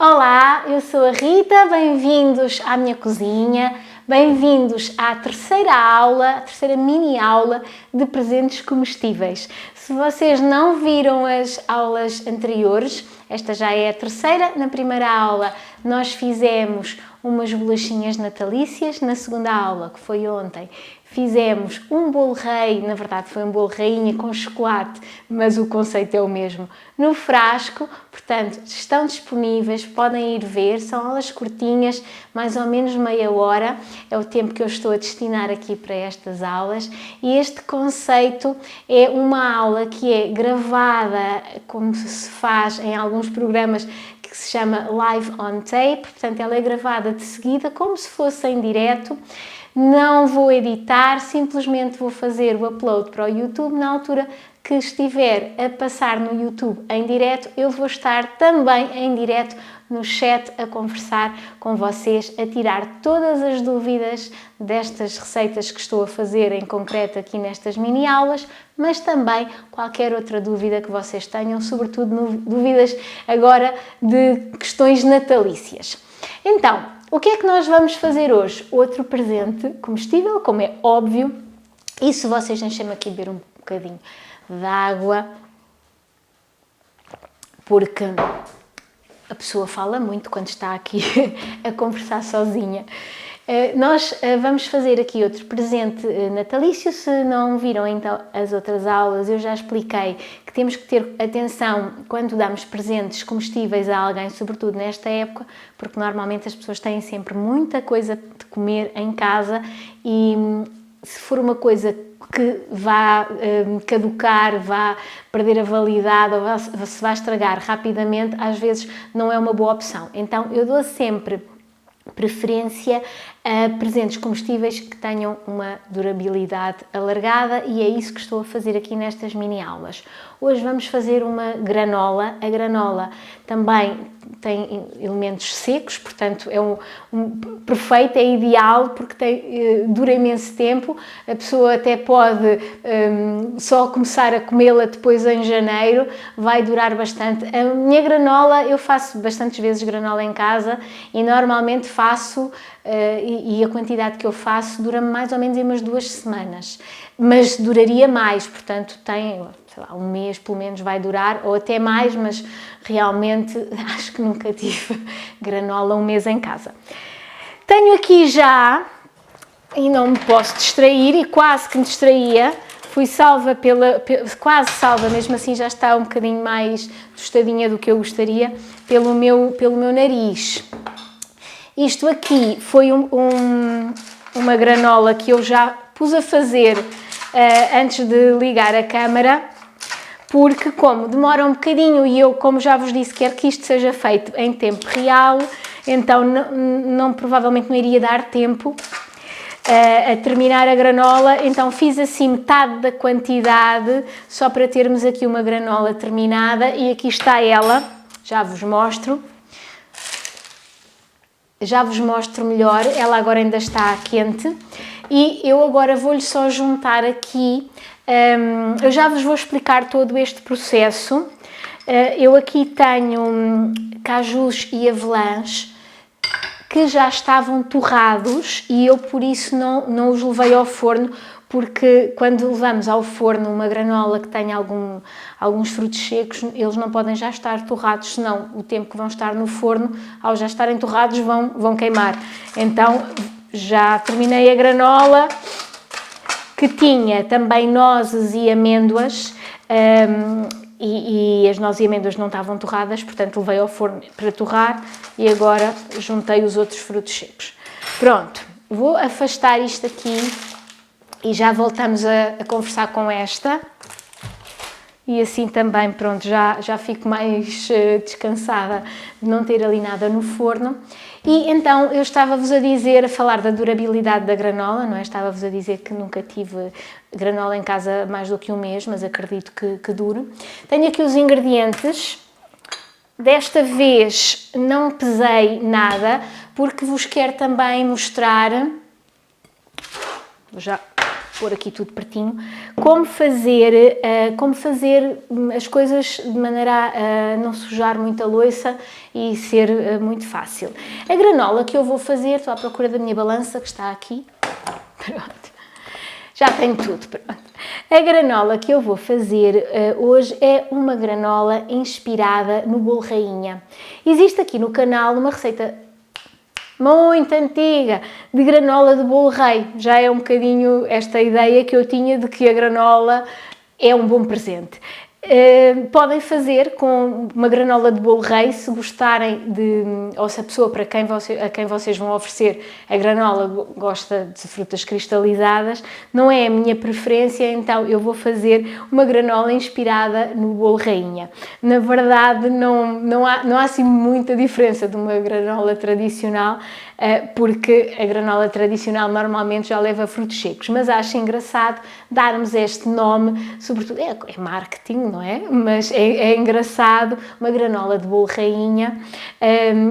Olá, eu sou a Rita, bem-vindos à minha cozinha, bem-vindos à terceira aula, a terceira mini aula de presentes comestíveis. Se vocês não viram as aulas anteriores, esta já é a terceira. Na primeira aula nós fizemos umas bolachinhas natalícias, na segunda aula, que foi ontem, fizemos um bolo rei, na verdade foi um bolo rainha com chocolate, mas o conceito é o mesmo, no frasco. Portanto, estão disponíveis, podem ir ver, são aulas curtinhas, mais ou menos meia hora, é o tempo que eu estou a destinar aqui para estas aulas. E este conceito é uma aula que é gravada, como se faz em alguns programas, que se chama Live on Tape, portanto ela é gravada de seguida, como se fosse em direto. Não vou editar, simplesmente vou fazer o upload para o YouTube. Na altura que estiver a passar no YouTube em direto, eu vou estar também em direto no chat a conversar com vocês, a tirar todas as dúvidas destas receitas que estou a fazer em concreto aqui nestas mini aulas, mas também qualquer outra dúvida que vocês tenham, sobretudo dúvidas agora de questões natalícias. Então, o que é que nós vamos fazer hoje? Outro presente comestível, como é óbvio. E se vocês deixem-me aqui beber um bocadinho de água, porque a pessoa fala muito quando está aqui a conversar sozinha. Nós vamos fazer aqui outro presente natalício. Se não viram então as outras aulas, eu já expliquei que temos que ter atenção quando damos presentes comestíveis a alguém, sobretudo nesta época, porque normalmente as pessoas têm sempre muita coisa de comer em casa e se for uma coisa que vá caducar, vá perder a validade ou se vá estragar rapidamente, às vezes não é uma boa opção. Então eu dou sempre preferência a presentes comestíveis que tenham uma durabilidade alargada e é isso que estou a fazer aqui nestas mini aulas. Hoje vamos fazer uma granola. A granola também tem elementos secos, portanto é perfeito, é ideal porque dura imenso tempo. A pessoa até pode só começar a comê-la depois em janeiro, vai durar bastante. A minha granola, eu faço bastantes vezes granola em casa e normalmente faço, e a quantidade que eu faço dura-me mais ou menos em umas 2 semanas, mas duraria mais, portanto tem, sei lá, um mês pelo menos vai durar, ou até mais, mas realmente acho que nunca tive granola um mês em casa. Tenho aqui já, e não me posso distrair, e quase que me distraía, fui salva quase salva, mesmo assim já está um bocadinho mais tostadinha do que eu gostaria, pelo meu nariz. Isto aqui foi uma granola que eu já pus a fazer antes de ligar a câmara, porque como demora um bocadinho e eu, como já vos disse, quero que isto seja feito em tempo real, então provavelmente não iria dar tempo a terminar a granola, então fiz assim metade da quantidade, só para termos aqui uma granola terminada, e aqui está ela, já vos mostro melhor, ela agora ainda está quente, e eu agora vou-lhe só juntar aqui, eu já vos vou explicar todo este processo. Eu aqui tenho cajus e avelãs que já estavam torrados e eu por isso não os levei ao forno, porque quando levamos ao forno uma granola que tenha alguns frutos secos, eles não podem já estar torrados, senão o tempo que vão estar no forno, ao já estarem torrados, vão queimar. Então já terminei a granola, que tinha também nozes e amêndoas, e as nozes e amêndoas não estavam torradas, portanto levei ao forno para torrar e agora juntei os outros frutos secos. Pronto, vou afastar isto aqui e já voltamos a conversar com esta. E assim também, pronto, já fico mais descansada de não ter ali nada no forno. E então eu estava-vos a falar da durabilidade da granola, não é? Estava-vos a dizer que nunca tive granola em casa mais do que um mês, mas acredito que dure. Tenho aqui os ingredientes. Desta vez não pesei nada, porque vos quero também mostrar. Vou já pôr aqui tudo pertinho, como fazer as coisas de maneira a não sujar muito a louça e ser muito fácil. A granola que eu vou fazer, estou à procura da minha balança que está aqui, pronto, já tenho tudo, pronto. A granola que eu vou fazer hoje é uma granola inspirada no bolo rainha. Existe aqui no canal uma receita muito antiga, de granola de bolo rei. Já é um bocadinho esta ideia que eu tinha de que a granola é um bom presente. Podem fazer com uma granola de bolo rei, se gostarem ou se a pessoa a quem vocês vão oferecer a granola gosta de frutas cristalizadas, não é a minha preferência, então eu vou fazer uma granola inspirada no bolo rainha. Na verdade, não há assim muita diferença de uma granola tradicional, porque a granola tradicional normalmente já leva frutos secos, mas acho engraçado darmos este nome, sobretudo, é marketing, não é? Mas é engraçado, uma granola de bolo rainha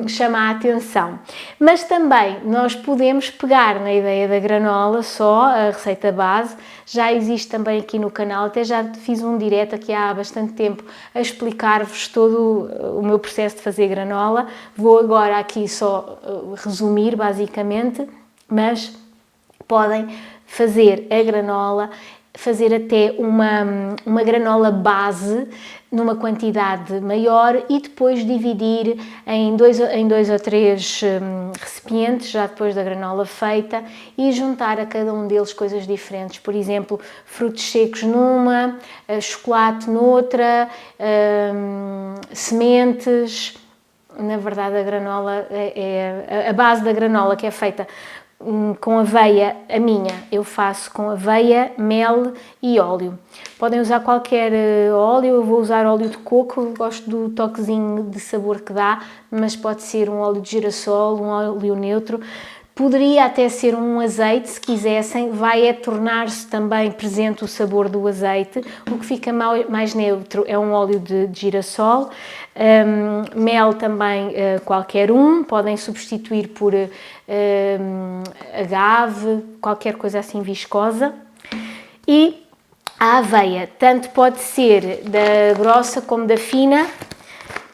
chama a atenção. Mas também nós podemos pegar na ideia da granola só, a receita base, já existe também aqui no canal, até já fiz um direto aqui há bastante tempo a explicar-vos todo o meu processo de fazer granola. Vou agora aqui só resumir basicamente, mas podem fazer a granola, fazer até uma granola base numa quantidade maior e depois dividir em dois ou três recipientes, já depois da granola feita, e juntar a cada um deles coisas diferentes. Por exemplo, frutos secos numa, chocolate noutra, sementes. Na verdade, a granola a base da granola, que é feita com aveia, a minha, eu faço com aveia, mel e óleo. Podem usar qualquer óleo, eu vou usar óleo de coco, gosto do toquezinho de sabor que dá, mas pode ser um óleo de girassol, um óleo neutro. Poderia até ser um azeite, se quisessem, vai tornar-se também presente o sabor do azeite. O que fica mais neutro é um óleo de girassol. Mel também qualquer um, podem substituir por agave, qualquer coisa assim viscosa. E a aveia, tanto pode ser da grossa como da fina.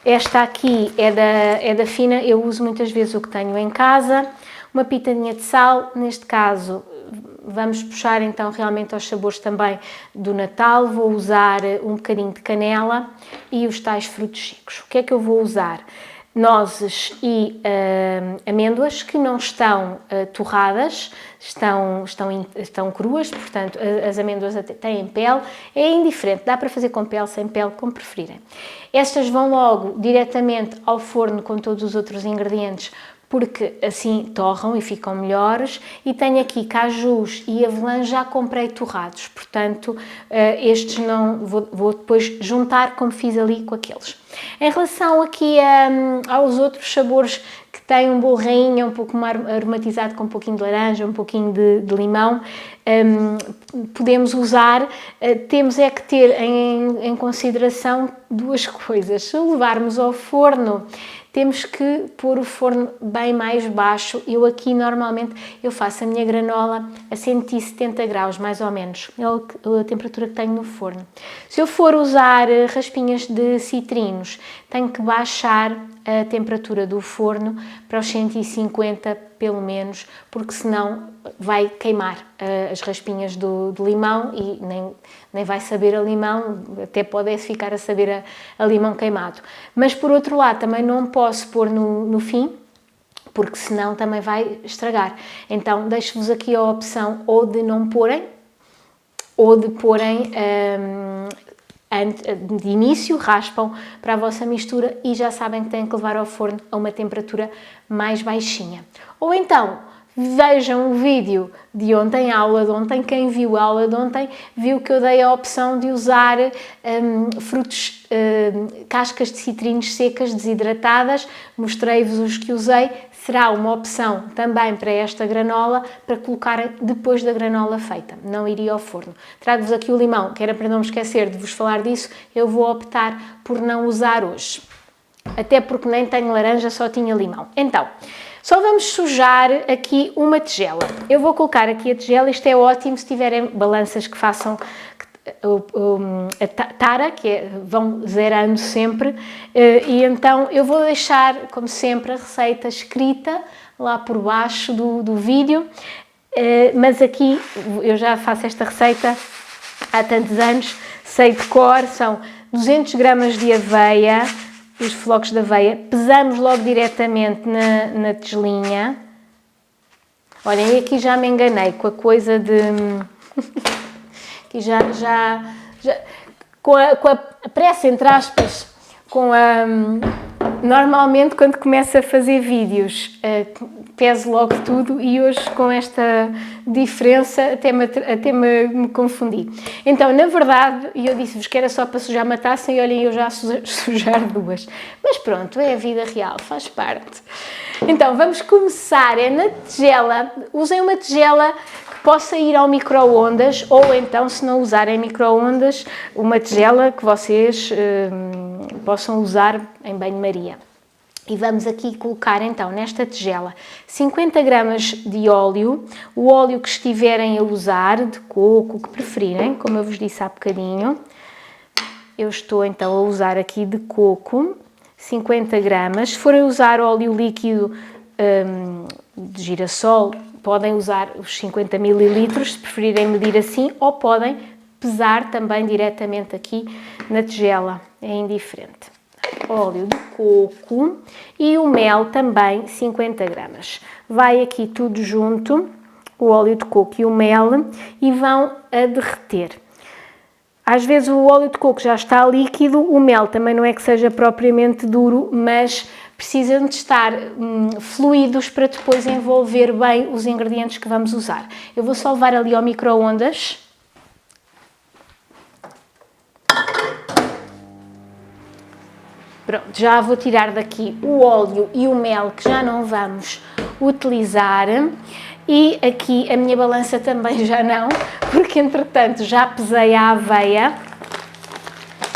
Esta aqui é da fina, eu uso muitas vezes o que tenho em casa. Uma pitadinha de sal, neste caso vamos puxar então realmente aos sabores também do Natal, vou usar um bocadinho de canela e os tais frutos secos. O que é que eu vou usar? Nozes e amêndoas que não estão torradas, estão cruas, portanto as amêndoas até têm pele, é indiferente, dá para fazer com pele, sem pele, como preferirem. Estas vão logo diretamente ao forno com todos os outros ingredientes, porque assim torram e ficam melhores, e tenho aqui cajus e avelãs já comprei torrados, portanto estes não vou depois juntar como fiz ali com aqueles. Em relação aqui aos outros sabores que têm um bolo rainha um pouco mais aromatizado com um pouquinho de laranja, um pouquinho de limão, podemos usar, temos é que ter em consideração duas coisas. Se o levarmos ao forno, temos que pôr o forno bem mais baixo. Eu aqui normalmente eu faço a minha granola a 170 graus, mais ou menos, é a temperatura que tenho no forno. Se eu for usar raspinhas de citrinos, tenho que baixar a temperatura do forno para os 150 pelo menos, porque senão vai queimar as raspinhas do limão e nem vai saber a limão, até pode ficar a saber a limão queimado. Mas por outro lado também não posso pôr no fim, porque senão também vai estragar. Então deixo-vos aqui a opção ou de não porem, ou de porem de início, raspam para a vossa mistura e já sabem que têm que levar ao forno a uma temperatura mais baixinha. Ou então, vejam o vídeo de ontem, a aula de ontem. Quem viu a aula de ontem viu que eu dei a opção de usar cascas de citrinos secas, desidratadas. Mostrei-vos os que usei. Será uma opção também para esta granola, para colocar depois da granola feita. Não iria ao forno. Trago-vos aqui o limão, que era para não me esquecer de vos falar disso. Eu vou optar por não usar hoje. Até porque nem tenho laranja, só tinha limão. Então, Só vamos sujar aqui uma tigela. Eu vou colocar aqui a tigela, isto é ótimo se tiverem balanças que façam a tara, vão zerando sempre, e então eu vou deixar, como sempre, a receita escrita lá por baixo do vídeo, mas aqui eu já faço esta receita há tantos anos, sei de cor, são 200 gramas de aveia, os flocos de aveia, pesamos logo diretamente na tigelinha. Olhem, e aqui já me enganei com a coisa de... aqui já com a pressa, entre aspas, normalmente quando começo a fazer vídeos, peso logo tudo e hoje com esta diferença até me confundi. Então, na verdade, eu disse-vos que era só para sujar uma taça e olhem, eu já sujar duas. Mas pronto, é a vida real, faz parte. Então, vamos começar, na tigela. Usem uma tigela que possa ir ao micro-ondas ou então, se não usarem micro-ondas, uma tigela que vocês possam usar em banho-maria. E vamos aqui colocar então nesta tigela 50 gramas de óleo, o óleo que estiverem a usar, de coco, que preferirem, como eu vos disse há bocadinho. Eu estou então a usar aqui de coco, 50 gramas. Se forem usar óleo líquido de girassol, podem usar os 50 ml, se preferirem medir assim, ou podem pesar também diretamente aqui na tigela, é indiferente. Óleo de coco e o mel também 50 gramas. Vai aqui tudo junto, o óleo de coco e o mel, e vão a derreter. Às vezes o óleo de coco já está líquido, o mel também não é que seja propriamente duro, mas precisam de estar fluidos para depois envolver bem os ingredientes que vamos usar. Eu vou só levar ali ao micro-ondas. Pronto, já vou tirar daqui o óleo e o mel que já não vamos utilizar. E aqui a minha balança também já não, porque entretanto já pesei a aveia.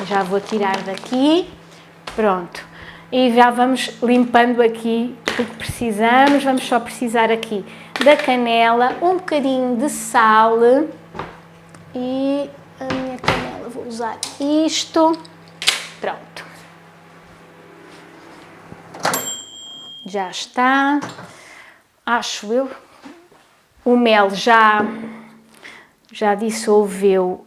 Já vou tirar daqui. Pronto. E já vamos limpando aqui o que precisamos. Vamos só precisar aqui da canela, um bocadinho de sal. E a minha canela, vou usar isto. Pronto. Já está, acho eu. O mel já dissolveu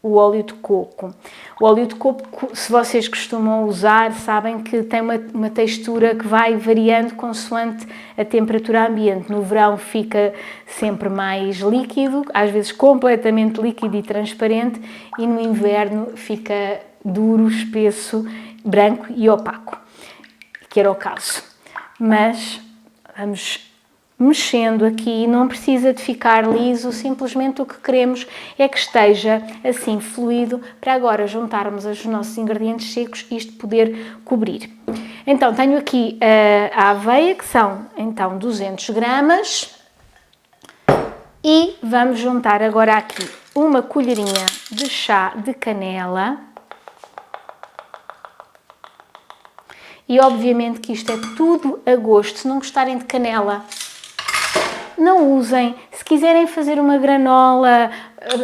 o óleo de coco. O óleo de coco, se vocês costumam usar, sabem que tem uma textura que vai variando consoante a temperatura ambiente. No verão fica sempre mais líquido, às vezes completamente líquido e transparente, e no inverno fica duro, espesso, branco e opaco, que era o caso. Mas vamos mexendo aqui, não precisa de ficar liso, simplesmente o que queremos é que esteja assim fluido para agora juntarmos os nossos ingredientes secos e isto poder cobrir. Então tenho aqui a aveia, que são então 200 gramas, e vamos juntar agora aqui uma colherinha de chá de canela. E obviamente que isto é tudo a gosto. Se não gostarem de canela, não usem. Se quiserem fazer uma granola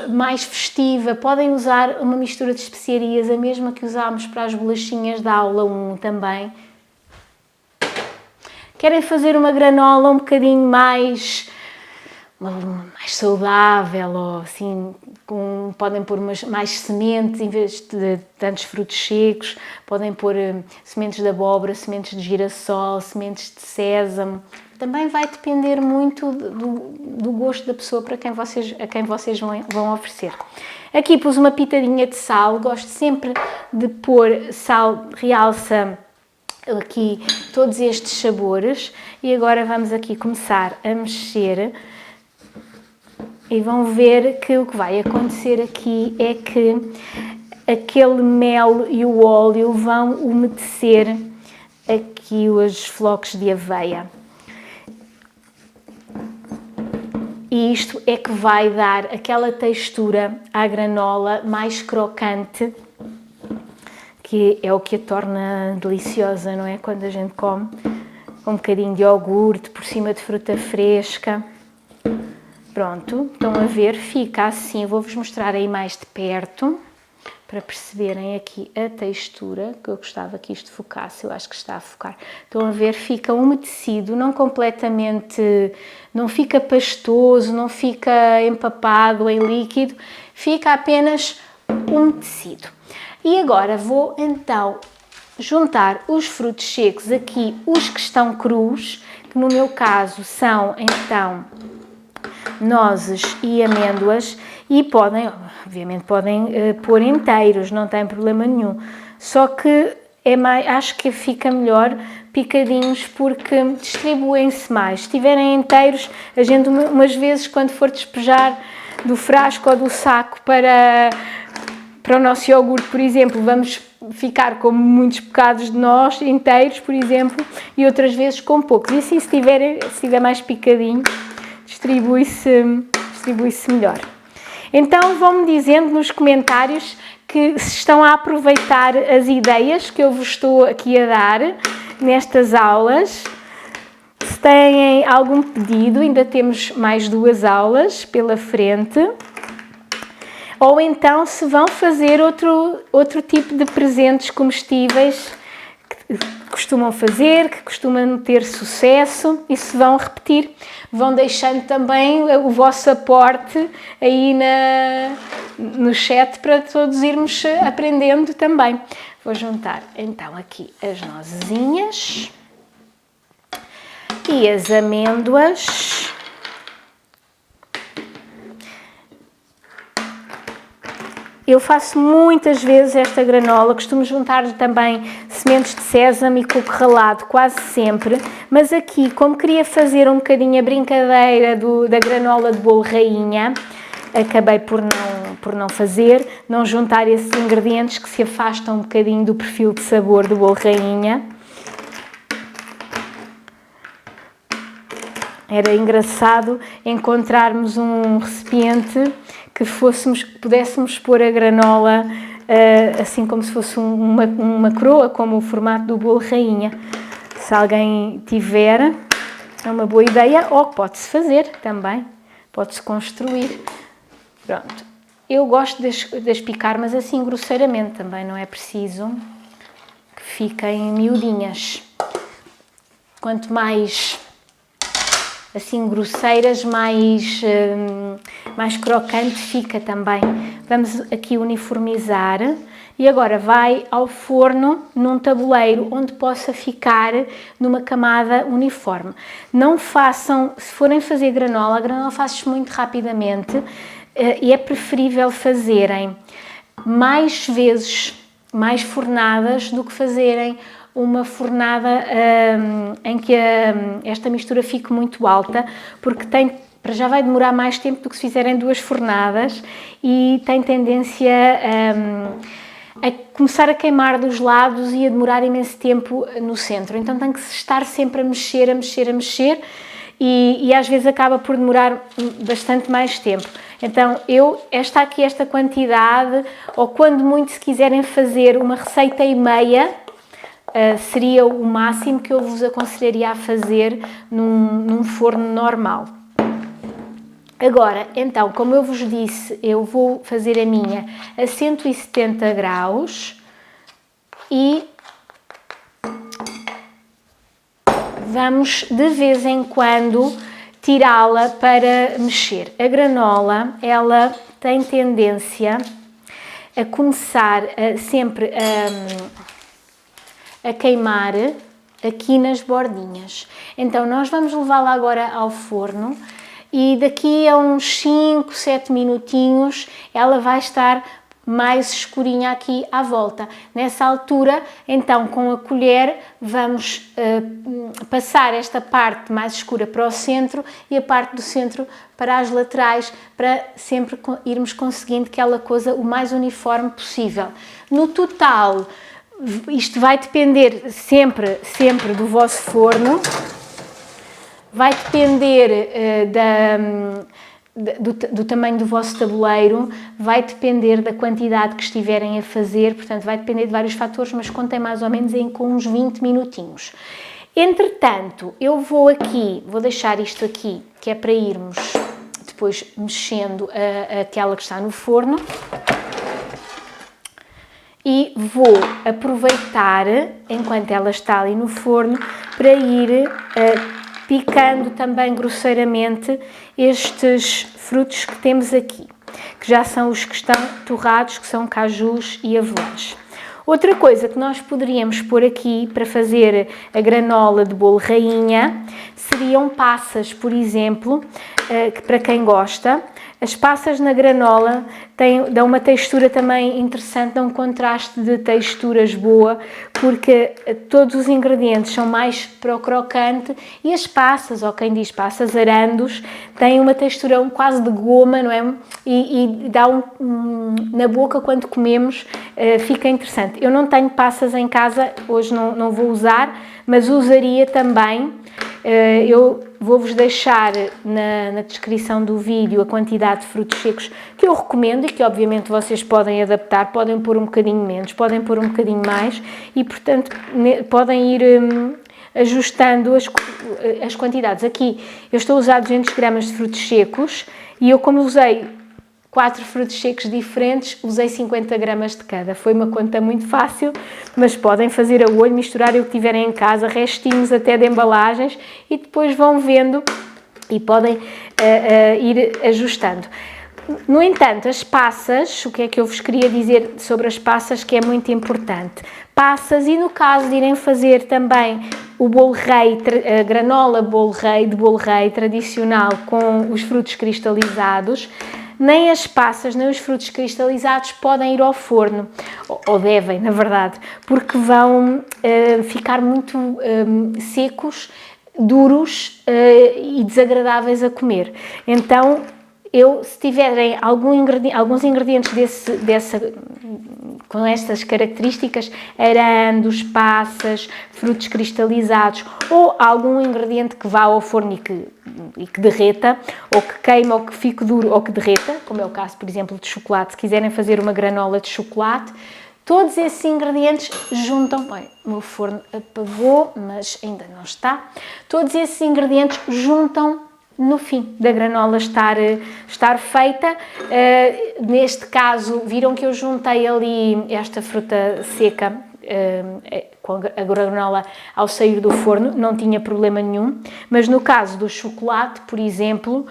mais festiva, podem usar uma mistura de especiarias, a mesma que usámos para as bolachinhas da aula 1 também. Querem fazer uma granola um bocadinho mais saudável, ou assim, podem pôr mais sementes em vez de tantos frutos secos, podem pôr sementes de abóbora, sementes de girassol, sementes de sésamo. Também vai depender muito do gosto da pessoa a quem vocês vão oferecer. Aqui pus uma pitadinha de sal, gosto sempre de pôr sal, realça aqui todos estes sabores. E agora vamos aqui começar a mexer. E vão ver que o que vai acontecer aqui é que aquele mel e o óleo vão umedecer aqui os flocos de aveia. E isto é que vai dar aquela textura à granola mais crocante, que é o que a torna deliciosa, não é? Quando a gente come. com um bocadinho de iogurte por cima de fruta fresca. Pronto, estão a ver, fica assim. Vou-vos mostrar aí mais de perto, para perceberem aqui a textura, que eu gostava que isto focasse, eu acho que está a focar. Estão a ver, fica umedecido, não completamente, não fica pastoso, não fica empapado em líquido, fica apenas umedecido. E agora vou então juntar os frutos secos aqui, os que estão crus, que no meu caso são então nozes e amêndoas, e podem, obviamente podem pôr inteiros, não tem problema nenhum, só que acho que fica melhor picadinhos porque distribuem-se mais. Se estiverem inteiros, a gente umas vezes quando for despejar do frasco ou do saco para o nosso iogurte, por exemplo, vamos ficar com muitos bocados de nós inteiros, por exemplo, e outras vezes com poucos. E assim, se tiver mais picadinho, distribui-se melhor. Então vão-me dizendo nos comentários que se estão a aproveitar as ideias que eu vos estou aqui a dar nestas aulas. Se têm algum pedido, ainda temos mais 2 aulas pela frente. Ou então se vão fazer outro tipo de presentes comestíveis que costumam fazer, que costumam ter sucesso, e se vão repetir. Vão deixando também o vosso aporte aí no chat para todos irmos aprendendo também. Vou juntar então aqui as nozezinhas e as amêndoas. Eu faço muitas vezes esta granola, costumo juntar também sementes de sésamo e coco ralado, quase sempre, mas aqui, como queria fazer um bocadinho a brincadeira da granola de bolo rainha, acabei por não fazer, não juntar esses ingredientes que se afastam um bocadinho do perfil de sabor do bolo rainha. Era engraçado encontrarmos um recipiente que pudéssemos pôr a granola assim como se fosse uma coroa, como o formato do bolo rainha. Se alguém tiver, é uma boa ideia, ou pode-se fazer também, pode-se construir. Pronto, eu gosto de as picar, mas assim grosseiramente também, não é preciso que fiquem miudinhas. Quanto mais assim grosseiras, mais crocante fica também. Vamos aqui uniformizar e agora vai ao forno num tabuleiro onde possa ficar numa camada uniforme. Não façam, se forem fazer granola, a granola faz-se muito rapidamente e é preferível fazerem mais vezes, mais fornadas, do que fazerem uma fornada em que esta mistura fique muito alta, porque para já vai demorar mais tempo do que se fizerem 2 fornadas e tem tendência a começar a queimar dos lados e a demorar imenso tempo no centro. Então tem que estar sempre a mexer e às vezes acaba por demorar bastante mais tempo. Então esta quantidade, ou quando muito se quiserem fazer uma receita e meia, seria o máximo que eu vos aconselharia a fazer num forno normal. Agora, então, como eu vos disse, eu vou fazer a minha a 170 graus e vamos de vez em quando tirá-la para mexer. A granola, ela tem tendência a começar sempre a queimar aqui nas bordinhas. Então nós vamos levá-la agora ao forno e daqui a uns 5, 7 minutinhos ela vai estar mais escurinha aqui à volta. Nessa altura, então com a colher vamos passar esta parte mais escura para o centro e a parte do centro para as laterais, para sempre irmos conseguindo aquela coisa o mais uniforme possível. No total, isto vai depender sempre do vosso forno, vai depender do tamanho do vosso tabuleiro, vai depender da quantidade que estiverem a fazer, portanto vai depender de vários fatores, mas contem mais ou menos com uns 20 minutinhos. Entretanto, eu vou deixar isto aqui, que é para irmos depois mexendo aquela que está no forno. E vou aproveitar, enquanto ela está ali no forno, para ir picando também grosseiramente estes frutos que temos aqui, que já são os que estão torrados, que são cajus e avelãs. Outra coisa que nós poderíamos pôr aqui para fazer a granola de bolo rainha seriam passas, por exemplo, que para quem gosta. As passas na granola dão uma textura também interessante, dão um contraste de texturas boa, porque todos os ingredientes são mais para o crocante e as passas, ou quem diz passas, arandos, têm uma textura quase de goma, não é? E dá na boca, quando comemos, fica interessante. Eu não tenho passas em casa, hoje não vou usar, mas usaria também. Eu vou-vos deixar na descrição do vídeo a quantidade de frutos secos que eu recomendo e que obviamente vocês podem adaptar, podem pôr um bocadinho menos, podem pôr um bocadinho mais e portanto podem ir ajustando as quantidades. Aqui eu estou a usar 200 gramas de frutos secos e eu, como usei 4 frutos secos diferentes, usei 50 gramas de cada. Foi uma conta muito fácil, mas podem fazer a olho, misturar o que tiverem em casa, restinhos até de embalagens e depois vão vendo e podem ir ajustando. No entanto, as passas, o que é que eu vos queria dizer sobre as passas que é muito importante? Passas, e no caso de irem fazer também o bolo rei, a granola de bolo rei tradicional com os frutos cristalizados, nem as passas, nem os frutos cristalizados podem ir ao forno, ou devem, na verdade, porque vão ficar muito secos, duros e desagradáveis a comer. Então, se tiverem alguns ingredientes com estas características, arandos, passas, frutos cristalizados, ou algum ingrediente que vá ao forno e que derreta, ou que queima, ou que fique duro, ou que derreta, como é o caso, por exemplo, de chocolate. Se quiserem fazer uma granola de chocolate, todos esses ingredientes juntam. Bem, o meu forno apagou, mas ainda não está. Todos esses ingredientes juntam no fim da granola estar feita. Neste caso, viram que eu juntei ali esta fruta seca com a granola ao sair do forno, não tinha problema nenhum, mas no caso do chocolate, por exemplo,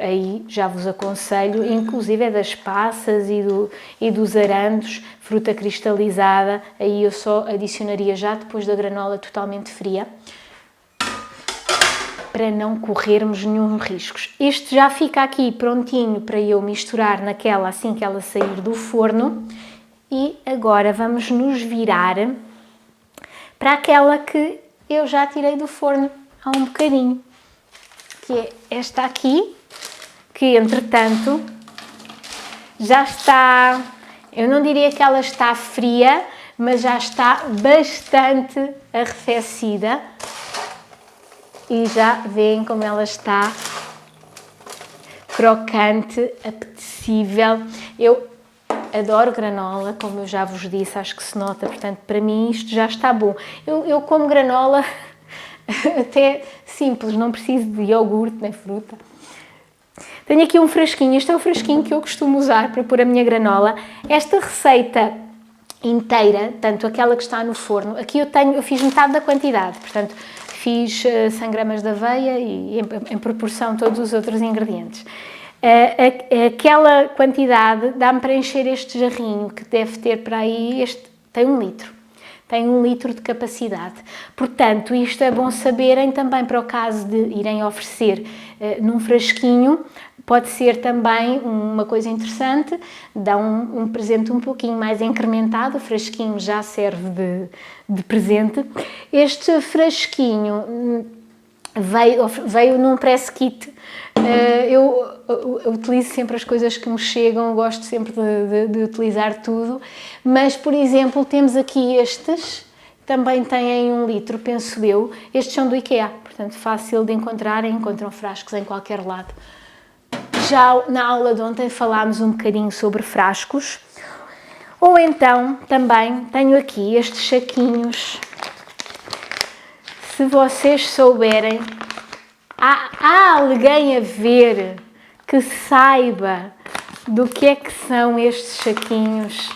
aí já vos aconselho, inclusive é das passas e dos arandos, fruta cristalizada, aí eu só adicionaria já depois da granola totalmente fria, para não corrermos nenhum risco. Este já fica aqui prontinho para eu misturar naquela assim que ela sair do forno. E agora vamos nos virar para aquela que eu já tirei do forno há um bocadinho, que é esta aqui, que entretanto já está, eu não diria que ela está fria, mas já está bastante arrefecida. E já veem como ela está crocante, apetecível. Eu adoro granola, como eu já vos disse, acho que se nota, portanto, para mim isto já está bom. Eu como granola até simples, não preciso de iogurte nem fruta. Tenho aqui um frasquinho, este é o frasquinho que eu costumo usar para pôr a minha granola. Esta receita inteira, tanto aquela que está no forno, aqui eu fiz metade da quantidade, portanto, fiz 100 gramas de aveia e em proporção todos os outros ingredientes. Aquela quantidade dá-me para encher este jarrinho, que deve ter para aí, tem 1 litro. Tem 1 litro de capacidade. Portanto, isto é bom saberem também para o caso de irem oferecer num frasquinho. Pode ser também uma coisa interessante, dá um presente um pouquinho mais incrementado, o frasquinho já serve de presente. Este frasquinho veio num press kit. Eu utilizo sempre as coisas que me chegam, gosto sempre de utilizar tudo, mas, por exemplo, temos aqui estes, também têm 1 litro, penso eu. Estes são do IKEA, portanto, fácil de encontrar, encontram frascos em qualquer lado. Já na aula de ontem falámos um bocadinho sobre frascos, ou então também tenho aqui estes saquinhos, se vocês souberem, há alguém a ver que saiba do que é que são estes saquinhos?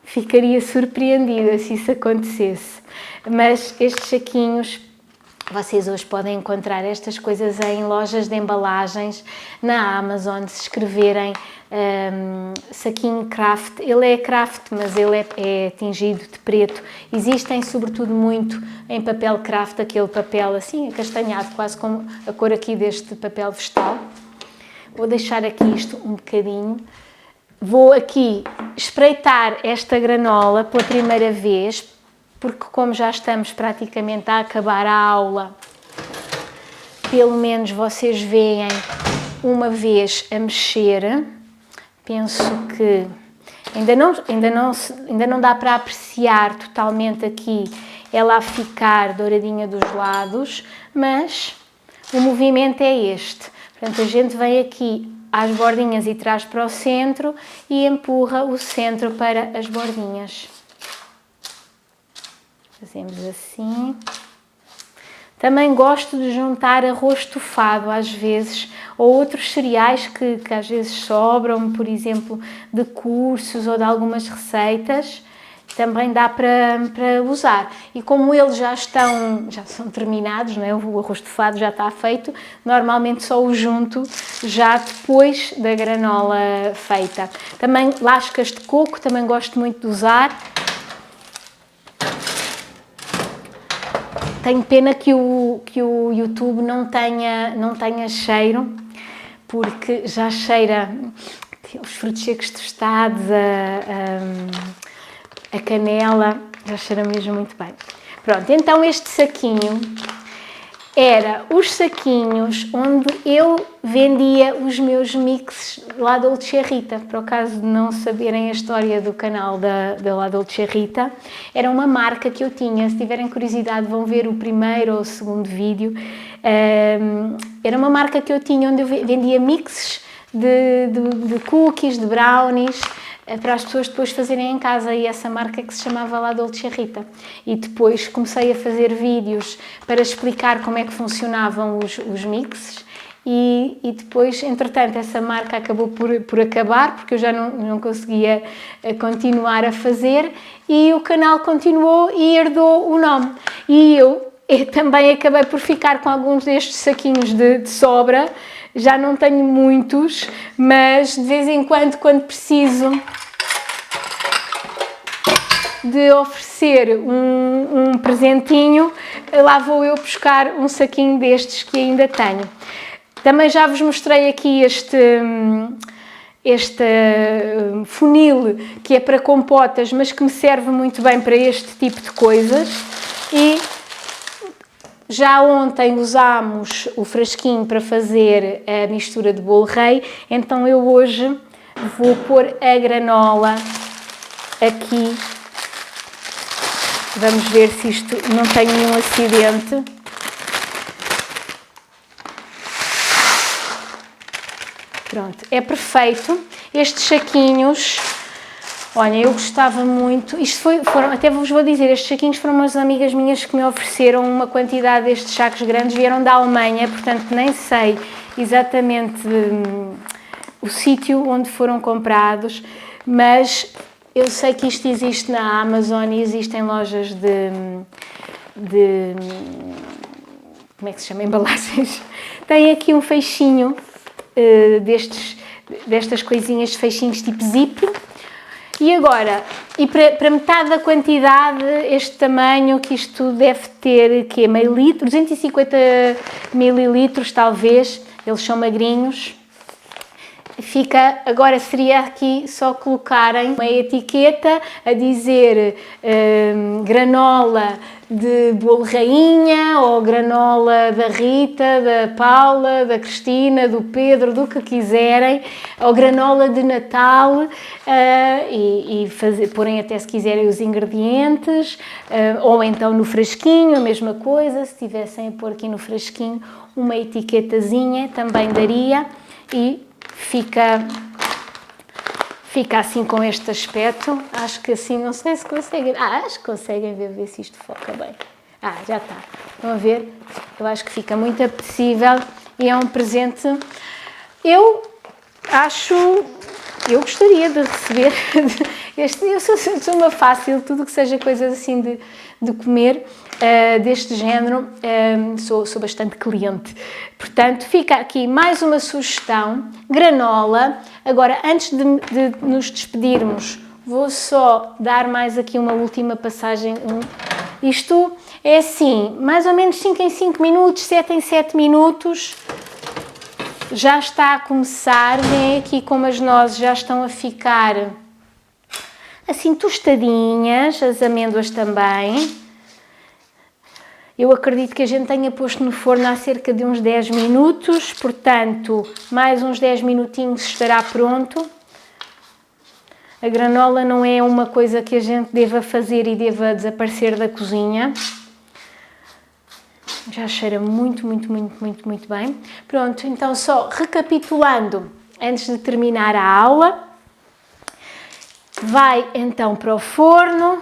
Ficaria surpreendida se isso acontecesse. Mas estes saquinhos, vocês hoje podem encontrar estas coisas em lojas de embalagens, na Amazon, se escreverem saquinho craft. Ele é craft, mas ele é tingido de preto. Existem sobretudo muito em papel craft, aquele papel assim acastanhado, quase como a cor aqui deste papel vegetal. Vou deixar aqui isto um bocadinho. Vou aqui espreitar esta granola pela primeira vez, porque como já estamos praticamente a acabar a aula, pelo menos vocês veem uma vez a mexer. Penso que ainda não dá para apreciar totalmente aqui ela a ficar douradinha dos lados, mas o movimento é este. Portanto, a gente vem aqui às bordinhas e traz para o centro e empurra o centro para as bordinhas. Fazemos assim. Também gosto de juntar arroz estufado às vezes, ou outros cereais que às vezes sobram, por exemplo, de cursos ou de algumas receitas, também dá para usar. E como eles já são terminados, não é? O arroz estufado já está feito, normalmente só o junto já depois da granola feita. Também lascas de coco, também gosto muito de usar. Tenho pena que o YouTube não tenha cheiro, porque já cheira os frutos secos tostados, a canela, já cheira mesmo muito bem. Pronto, então este saquinho era os saquinhos onde eu vendia os meus mixes La Dolce Rita. Por acaso de não saberem a história do canal da La Dolce Rita, era uma marca que eu tinha. Se tiverem curiosidade vão ver o primeiro ou o segundo vídeo. Era uma marca que eu tinha onde eu vendia mixes de cookies, de brownies, para as pessoas depois fazerem em casa, e essa marca que se chamava La Dolce Rita. E depois comecei a fazer vídeos para explicar como é que funcionavam os mixes e depois, entretanto, essa marca acabou por acabar, porque eu já não conseguia continuar a fazer, e o canal continuou e herdou o nome. E eu também acabei por ficar com alguns destes saquinhos de sobra. Já não tenho muitos, mas de vez em quando preciso de oferecer um presentinho, lá vou eu buscar um saquinho destes que ainda tenho. Também já vos mostrei aqui este funil que é para compotas, mas que me serve muito bem para este tipo de coisas. E já ontem usámos o frasquinho para fazer a mistura de bolo rei, então eu hoje vou pôr a granola aqui. Vamos ver se isto não tem nenhum acidente. Pronto, é perfeito. Estes saquinhos, olha, eu gostava muito. Até vos vou dizer, estes saquinhos foram umas amigas minhas que me ofereceram uma quantidade destes sacos grandes, vieram da Alemanha, portanto nem sei exatamente o sítio onde foram comprados, mas eu sei que isto existe na Amazon e existem lojas de como é que se chama? Embalagens. Tem aqui um feixinho destas coisinhas de feixinhos tipo zip. E agora, para metade da quantidade, este tamanho, que isto deve ter, que é meio litro, 250 mililitros talvez, eles são magrinhos. Agora seria aqui só colocarem uma etiqueta a dizer granola de bolo rainha, ou granola da Rita, da Paula, da Cristina, do Pedro, do que quiserem, ou granola de Natal, porem até se quiserem os ingredientes, ou então no frasquinho, a mesma coisa, se tivessem a pôr aqui no frasquinho uma etiquetazinha também daria, e fica assim com este aspecto. Acho que assim, não sei se conseguem, acho que conseguem ver se isto foca bem. Já está. Estão a ver? Eu acho que fica muito apetecível e é um presente. Eu gostaria de receber eu sou uma fácil, tudo que seja coisas assim de comer deste género, sou bastante cliente. Portanto, fica aqui mais uma sugestão, granola. Agora, antes de nos despedirmos, vou só dar mais aqui uma última passagem. Isto é assim, mais ou menos 5 em 5 minutos, 7 em 7 minutos. Já está a começar, vem aqui como as nozes já estão a ficar assim tostadinhas, as amêndoas também. Eu acredito que a gente tenha posto no forno há cerca de uns 10 minutos, portanto, mais uns 10 minutinhos estará pronto. A granola não é uma coisa que a gente deva fazer e deva desaparecer da cozinha. Já cheira muito bem. Pronto, então só recapitulando, antes de terminar a aula, vai então para o forno,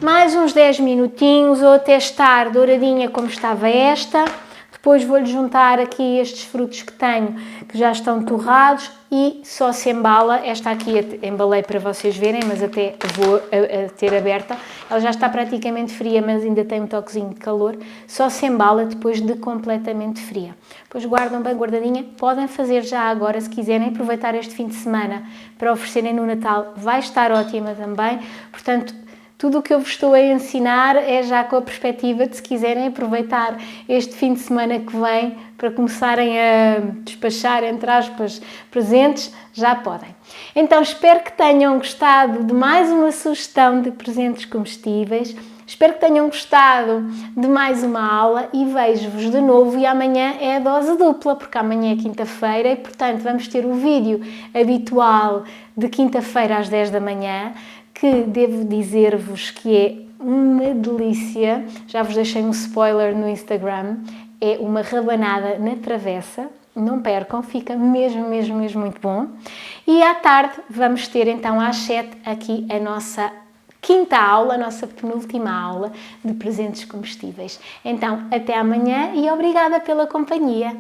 mais uns 10 minutinhos ou até estar douradinha como estava esta. Depois vou-lhe juntar aqui estes frutos que tenho, que já estão torrados e só se embala. Esta aqui embalei para vocês verem, mas até vou a ter aberta. Ela já está praticamente fria, mas ainda tem um toquezinho de calor. Só se embala depois de completamente fria. Depois guardam bem guardadinha. Podem fazer já agora, se quiserem, aproveitar este fim de semana para oferecerem no Natal. Vai estar ótima também. Portanto, tudo o que eu vos estou a ensinar é já com a perspectiva de, se quiserem aproveitar este fim de semana que vem para começarem a despachar, entre aspas, presentes, já podem. Então, espero que tenham gostado de mais uma sugestão de presentes comestíveis. Espero que tenham gostado de mais uma aula e vejo-vos de novo. E amanhã é a dose dupla, porque amanhã é quinta-feira e, portanto, vamos ter o vídeo habitual de quinta-feira às 10 da manhã, que devo dizer-vos que é uma delícia. Já vos deixei um spoiler no Instagram. É uma rabanada na travessa. Não percam, fica mesmo muito bom. E à tarde vamos ter então às 7 aqui a nossa quinta aula, a nossa penúltima aula de presentes comestíveis. Então, até amanhã e obrigada pela companhia.